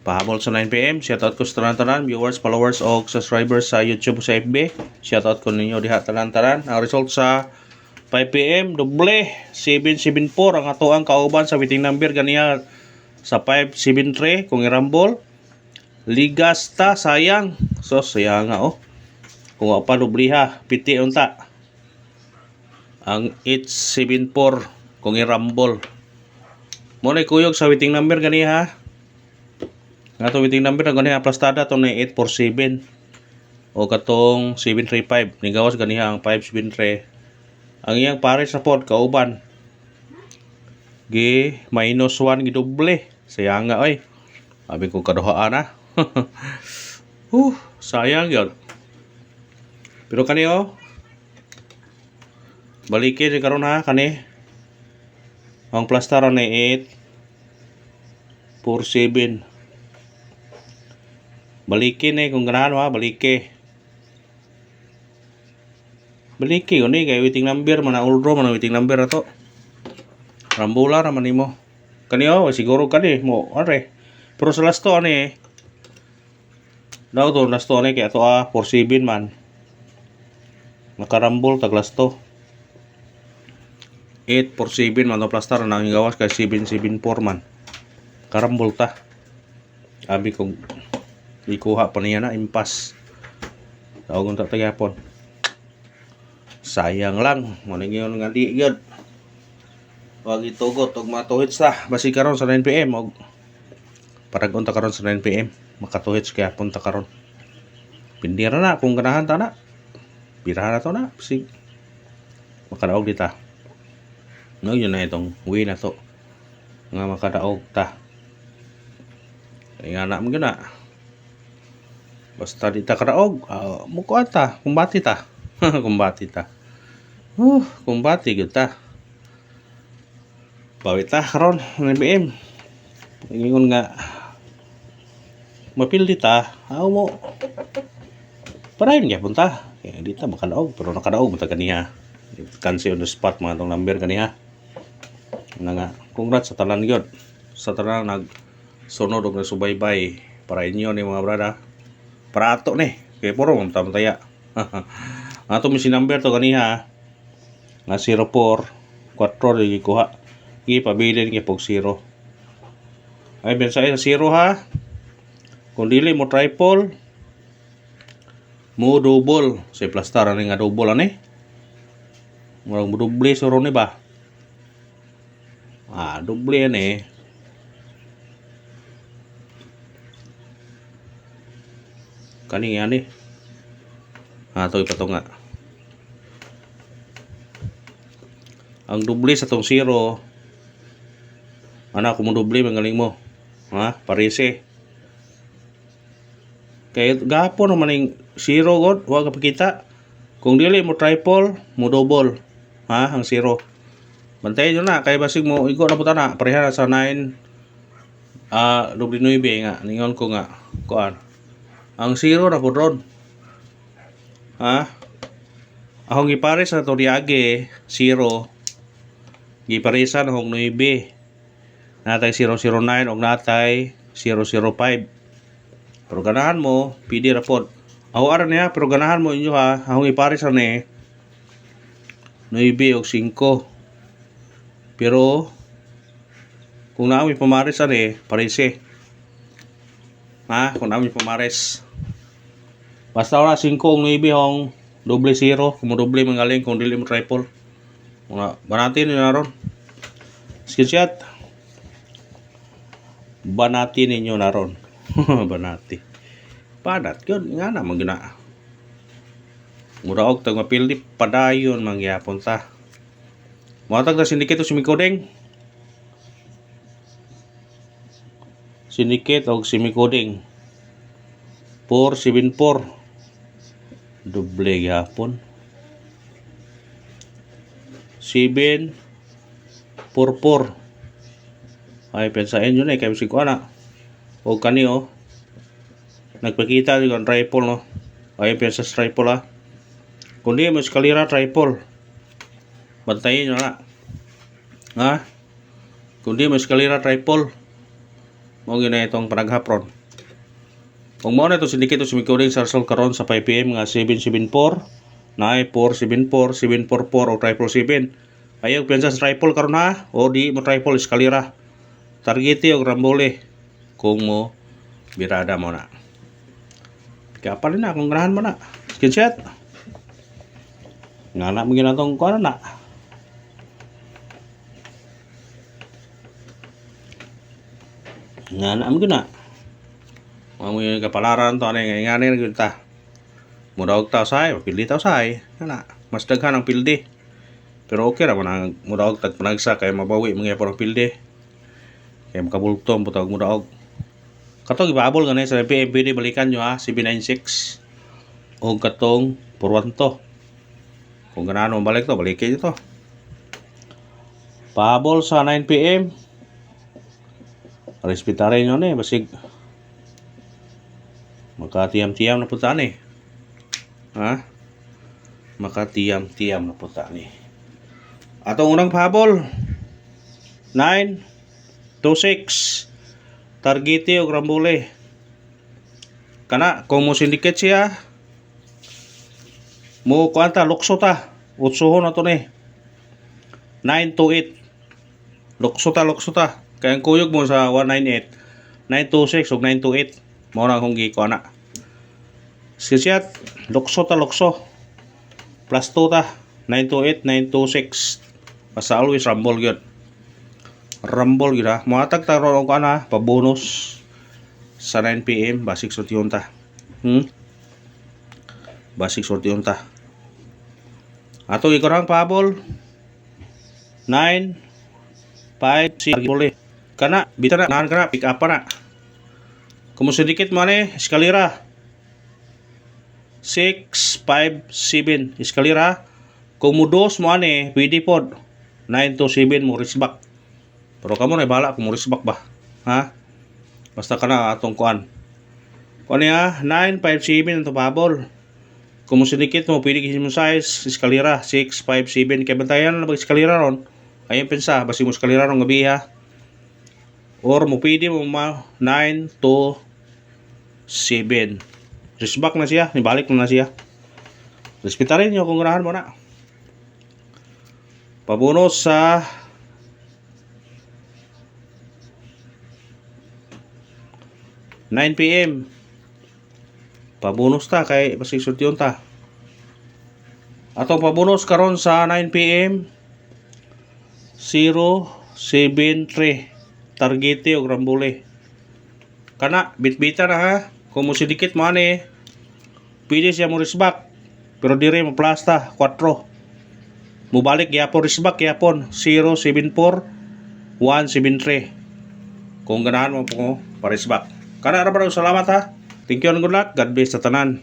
Pahabol sa 9pm. Shoutout ko sa tanan-tanan, viewers, followers, o subscribers sa YouTube sa FB. Shoutout ko ninyo diha tanan-tanan. Ang result sa 5pm, doble 774 ang atoang kauban sa waiting number ganiya sa 573 kung irambol. Ligasta sayang. So sayang nga Kung pa dobliha, piti unta. Ang 874 kung irambol. Mo na kuyog sa waiting number ganiha. Nga to waiting number na ganiha aplastada to na 847 o katong 735 ni gawas ganiha ang 573. Ang iyang pares sa pod kauban gi minus 1 gi doble. Sayang nga abi ko kaduhaan na. Sayang yun. Pero kani balikin karon ha kani ang plastaran na 847. Balikin kung ganahan baliki uni kay waiting number mana ulro mana waiting number ato rambula naman nimo kani siguro kani mo pero sa lasto daw to lasto kay ato 47 man nakarambol tag lasto 847 man to plastar nang gawas kay 774 man karambol ta abi kong ikuha pa niya na impas tawag unta tagapon. Sayang lang maning yon nga di gyud wag itugot og matuhit sa basi karon sa 9pm og paragon ta karon sa 9pm makatuhit kaya punta karon pindira na kung ganahan ta na birahan na to na sig makadaog dita no yun na itong way na to nga makadaog ta kaya na mo gina basta di ta kadaog mukuan ta kumbati ta kumbati ta kumbati gyud ta bawit ta karon 9pm ingon nga mapildi ta mo parayon gyapon ta kaya di ta makadaog pero nakadaog mo ta kaniha cancel on the spot mga tong number kaniha nga congrats sa tanan gyud sa tanan nag sunod og nagsubaybay para inyo ni mga brada para ato ni kay puro mamtaya ato mi si number to kaniha nga 04 4 di kuha ipabilin kay pog 0 ay ben sa 0 ha kung dili mo triple mo double sa plastar ani nga double murag mo double suro ni ba double kani nga to ipato nga ang doble sa tong 0 kung mo doble magaling mo parese kay gapon naman yung 0 god wag kapakita kung dili mo triple mo double ang 0 bantayan nyo na kay basig mo igo na puta na pareha na sa 9 doble 9 nga ningon ko nga kuan ang 0 na po ron akong gipares na to diage 0 giparisan akong 9 natay 009 og natay 005 pero ganahan mo pidi ra pod aran niya pero ganahan mo inyo akong ipares na 9 og 5 pero kung naami pamares parese kung naami pamares basta ora 5 og 9 ang doble 0 kung mo doble mangaling kung dili mo triple banatin nyo naron screenshot banatin ninyo naron banati padat yun nga na magina muraog tag mapildi padayon mangyapon ta matag na syndicate o semikoding syndicate o semikoding 474 doble gapon 744 ay pensain yun kay bisig ko o kani nagpakita yung triple ay pensa triple kundi mo eskalera triple bantayin nyo na kundi mo eskalera triple Mo gyud na itong panaghapron. Kung mo na ito sindikit ito sumikuring sa result karon sa 5 PM nga 774, naay 474, 744 o 777. Ayaw piyansa sa triple karon ha, o di mo triple eskalera. Targete o rambole kung mo birada mo na. Kapan na kung ganahan mo na. Screenshot. Nga na mo ginatong kuha na. Nga na mo gina. Mo yung kapalaran to ano yung ngayon na ta. Mudaog tao say, pildi tao say. Nga mas daghan ang pildi. Pero okay ra man ang mudaog tag panagsa kay mabawi mga parang pildi. Kaya makabultong butag mudaog. Katong ibaabol ganay sa PMPD balikan nyo ha 796. O katong purwan to. Kung ganaan mo balik to, balikin nyo to. Pahabol sa 9 PM. Respetarin nyo na basig makatiyam-tiyam na punta ni. Ha? Makatiyam-tiyam na punta ni. Atong unang pahabol 9 to 6 targete o rambole. Kana kung mo syndicate siya mo kuanta lukso ta. Utsohon na to ni. 9 to 8. Lukso ta. Kaya ang kuyog mo sa 198 926 ug 928 mo na akong gikuha na. Screenshot lukso plus 2 ta 928 926 basta always rumble gyud ha moatag ta ron ko na pa bonus sa 9 PM basic sortiyon ta basic sortiyon ta ato ikurang pahabol 9 5 6 kana bita na nahan kana pick up na kumusindikit mo ni eskalera 6 5 7 eskalera kung mo dos mo ani pwede pod 9 to 7 mo risback pero kamo na bahala kung mo risback ba ha basta kana atong kuan niya 9 5 7 ang tababol kung mo sindikit mo pwede kasi mo size eskalera 6 5 7 kay bantayan na mag eskalera ron ayun pensa basi mo eskalera ron gabi ha or mo pwede mo 9 to 7 risback na siya nibalik na siya respetarin nyo kung ganahan mo na pabonus sa 9 PM pabonus ta kay basig sultiyon ta atong pabonus karon sa 9 PM 073 targete o rambole kana bitbita na ha kung mo sidikit mo ani pwede siya mo risback pero dire mo plasta 4 mo balik yapon risback yapon 074 173 kung ganahan mo po pa risback kana ra salamat ha thank you and good luck God bless sa tanan.